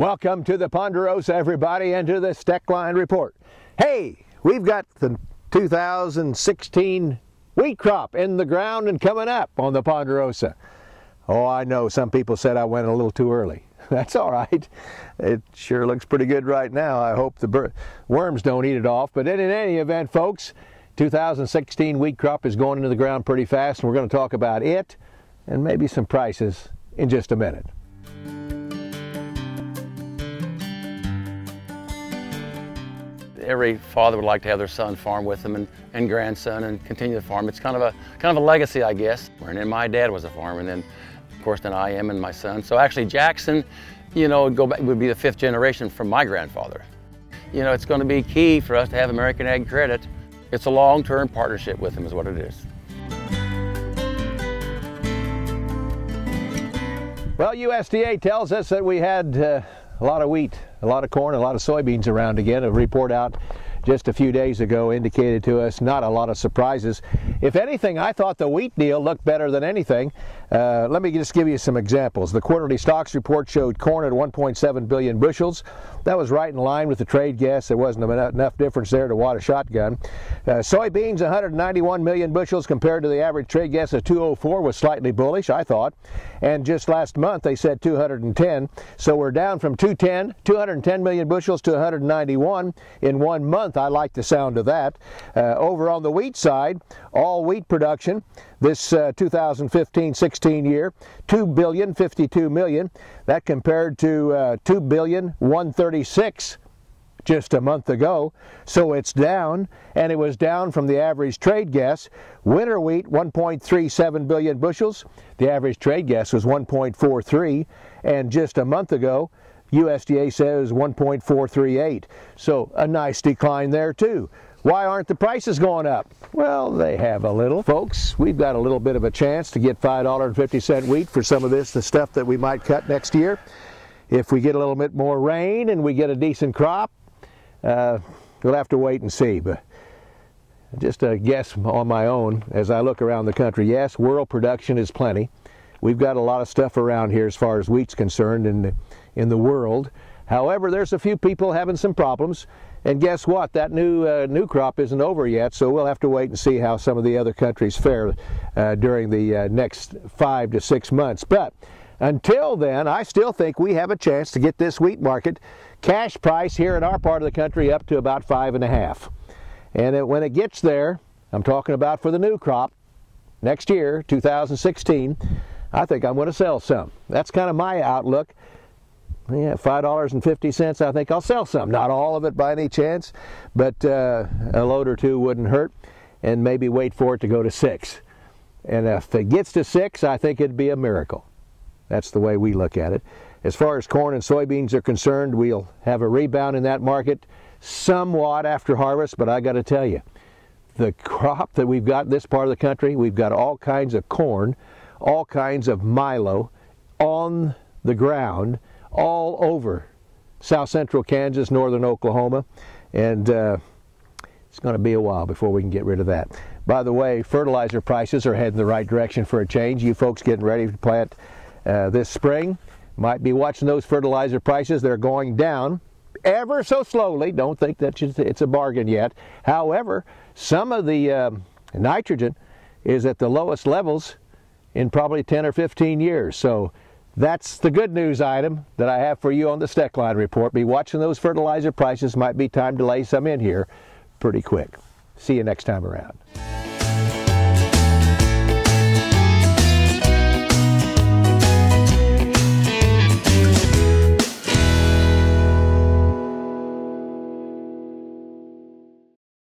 Welcome to the Ponderosa, everybody, and to the Steckline Report. Hey, we've got the 2016 wheat crop in the ground and coming up on the Ponderosa. Oh, I know some people said I went a little too early. That's all right. It sure looks pretty good right now. I hope the worms don't eat it off. But in any event, folks, 2016 wheat crop is going into the ground pretty fast, and we're going to talk about it and maybe some prices in just a minute. Every father would like to have their son farm with them and grandson and continue to farm. It's kind of a legacy, I guess. And then my dad was a farmer, and then of course then I am and my son. So actually Jackson, would be the fifth generation from my grandfather. It's going to be key for us to have American Ag Credit. It's a long-term partnership with them is what it is. Well, USDA tells us that we had a lot of wheat, a lot of corn, a lot of soybeans around again. A report out just a few days ago indicated to us not a lot of surprises. If anything, I thought the wheat deal looked better than anything. Let me just give you some examples. The quarterly stocks report showed corn at 1.7 billion bushels. That was right in line with the trade guess. There wasn't enough difference there to wad a shotgun. Soybeans, 191 million bushels compared to the average trade guess of 204 was slightly bullish, I thought. And just last month they said 210. So we're down from 210 million bushels to 191 in 1 month. I like the sound of that. Over on the wheat side, all wheat production this 2015-16 year, 2,052 million. That compared to 2,136 just a month ago. So it's down, and it was down from the average trade guess. Winter wheat, 1.37 billion bushels. The average trade guess was 1.43, and just a month ago, USDA says 1.438. So a nice decline there too. Why aren't the prices going up? Well, they have a little. Folks, we've got a little bit of a chance to get $5.50 wheat for some of the stuff that we might cut next year. If we get a little bit more rain and we get a decent crop, we'll have to wait and see. But just a guess on my own as I look around the country. Yes, world production is plenty. We've got a lot of stuff around here as far as wheat's concerned in the world. However, there's a few people having some problems. And guess what? That new crop isn't over yet, so we'll have to wait and see how some of the other countries fare during the next 5 to 6 months. But until then, I still think we have a chance to get this wheat market cash price here in our part of the country up to about 5.5. And when it gets there, I'm talking about for the new crop next year, 2016, I think I'm going to sell some. That's kind of my outlook. Yeah, $5.50, I think I'll sell some. Not all of it by any chance, but a load or two wouldn't hurt, and maybe wait for it to go to 6. And if it gets to 6, I think it'd be a miracle. That's the way we look at it. As far as corn and soybeans are concerned, we'll have a rebound in that market somewhat after harvest, but I got to tell you, the crop that we've got in this part of the country, we've got all kinds of corn, all kinds of milo on the ground, all over south central Kansas, northern Oklahoma, and it's going to be a while before we can get rid of that. By the way, fertilizer prices are heading the right direction for a change. You folks getting ready to plant this spring might be watching those fertilizer prices. They're going down ever so slowly. Don't think that it's a bargain yet. However, some of the nitrogen is at the lowest levels in probably 10 or 15 years. So that's the good news item that I have for you on the Steckline Report. Be watching those fertilizer prices. Might be time to lay some in here pretty quick. See you next time around.